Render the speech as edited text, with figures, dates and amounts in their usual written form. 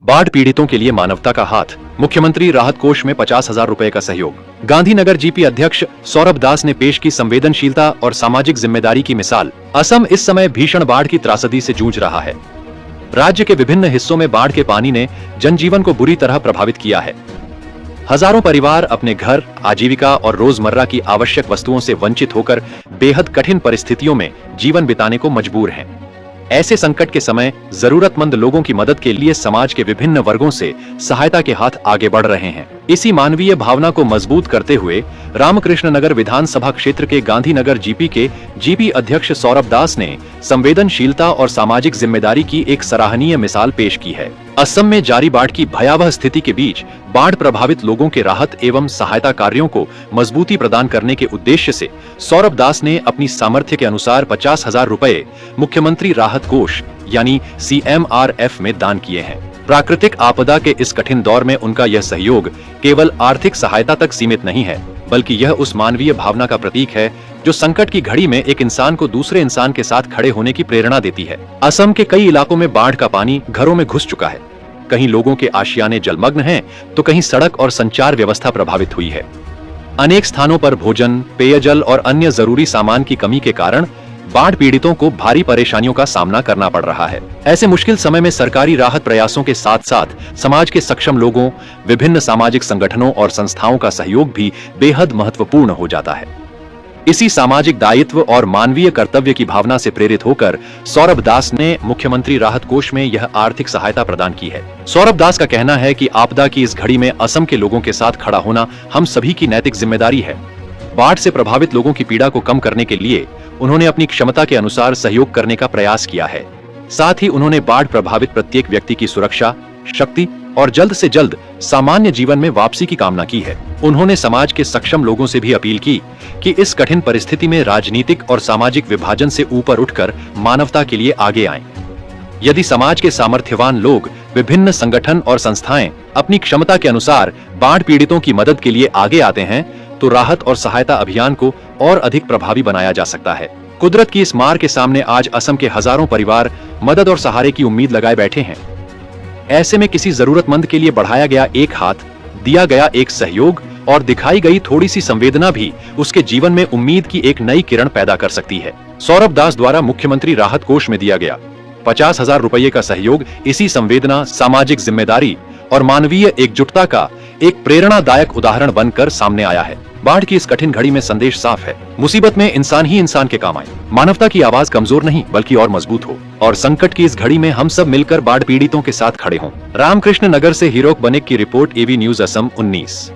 बाढ़ पीड़ितों के लिए मानवता का हाथ, मुख्यमंत्री राहत कोष में 50,000 रुपए का सहयोग। गांधीनगर जीपी अध्यक्ष सौरभ दास ने पेश की संवेदनशीलता और सामाजिक जिम्मेदारी की मिसाल। असम इस समय भीषण बाढ़ की त्रासदी से जूझ रहा है। राज्य के विभिन्न हिस्सों में बाढ़ के पानी ने जनजीवन को बुरी तरह प्रभावित किया है। हजारों परिवार अपने घर, आजीविका और रोजमर्रा की आवश्यक वस्तुओं से वंचित होकर बेहद कठिन परिस्थितियों में जीवन बिताने को मजबूर हैं। ऐसे संकट के समय जरूरतमंद लोगों की मदद के लिए समाज के विभिन्न वर्गों से सहायता के हाथ आगे बढ़ रहे हैं। इसी मानवीय भावना को मजबूत करते हुए रामकृष्ण नगर विधानसभा क्षेत्र के गांधीनगर जीपी के जीपी अध्यक्ष सौरभ दास ने संवेदनशीलता और सामाजिक जिम्मेदारी की एक सराहनीय मिसाल पेश की है। असम में जारी बाढ़ की भयावह स्थिति के बीच बाढ़ प्रभावित लोगों के राहत एवं सहायता कार्यों को मजबूती प्रदान करने के उद्देश्य से सौरभ दास ने अपनी सामर्थ्य के अनुसार 50,000 रुपए मुख्यमंत्री राहत कोष यानी CMRF में दान किए हैं। प्राकृतिक आपदा के इस कठिन दौर में उनका यह सहयोग केवल आर्थिक सहायता तक सीमित नहीं है, बल्कि यह उस मानवीय भावना का प्रतीक है जो संकट की घड़ी में एक इंसान को दूसरे इंसान के साथ खड़े होने की प्रेरणा देती है। असम के कई इलाकों में बाढ़ का पानी घरों में घुस चुका है। कहीं लोगों के आशियाने जलमग्न हैं, तो कहीं सड़क और संचार व्यवस्था प्रभावित हुई है। अनेक स्थानों पर भोजन, पेयजल और अन्य जरूरी सामान की कमी के कारण बाढ़ पीड़ितों को भारी परेशानियों का सामना करना पड़ रहा है। ऐसे मुश्किल समय में सरकारी राहत प्रयासों के साथ साथ समाज के सक्षम लोगों, विभिन्न सामाजिक संगठनों और संस्थाओं का सहयोग भी बेहद महत्वपूर्ण हो जाता है। इसी सामाजिक दायित्व और मानवीय कर्तव्य की भावना से प्रेरित होकर सौरभ दास ने मुख्यमंत्री राहत कोष में यह आर्थिक सहायता प्रदान की है। सौरभ दास का कहना है कि आपदा की इस घड़ी में असम के लोगों के साथ खड़ा होना हम सभी की नैतिक जिम्मेदारी है। बाढ़ से प्रभावित लोगों की पीड़ा को कम करने के लिए उन्होंने अपनी क्षमता के अनुसार सहयोग करने का प्रयास किया है। साथ ही उन्होंने बाढ़ प्रभावित प्रत्येक व्यक्ति की सुरक्षा, शक्ति और जल्द से जल्द सामान्य जीवन में वापसी की कामना की है। उन्होंने समाज के सक्षम लोगों से भी अपील की कि इस कठिन परिस्थिति में राजनीतिक और सामाजिक विभाजन से ऊपर उठकर मानवता के लिए आगे आएं। यदि समाज के सामर्थ्यवान लोग, विभिन्न संगठन और संस्थाएं अपनी क्षमता के अनुसार बाढ़ पीड़ितों की मदद के लिए आगे आते हैं, तो राहत और सहायता अभियान को और अधिक प्रभावी बनाया जा सकता है। कुदरत की इस मार के सामने आज असम के हजारों परिवार मदद और सहारे की उम्मीद लगाए बैठे हैं। ऐसे में किसी जरूरतमंद के लिए बढ़ाया गया एक हाथ, दिया गया एक सहयोग और दिखाई गई थोड़ी सी संवेदना भी उसके जीवन में उम्मीद की एक नई किरण पैदा कर सकती है। सौरभ दास द्वारा मुख्यमंत्री राहत कोष में दिया गया 50,000 रुपये का सहयोग इसी संवेदना, सामाजिक जिम्मेदारी और मानवीय एकजुटता का एक प्रेरणादायक उदाहरण बनकर सामने आया है। बाढ़ की इस कठिन घड़ी में संदेश साफ है, मुसीबत में इंसान ही इंसान के काम आए। मानवता की आवाज कमजोर नहीं बल्कि और मजबूत हो, और संकट की इस घड़ी में हम सब मिलकर बाढ़ पीड़ितों के साथ खड़े हों। रामकृष्ण नगर से हीरोक बनिक की रिपोर्ट, AV न्यूज असम 19।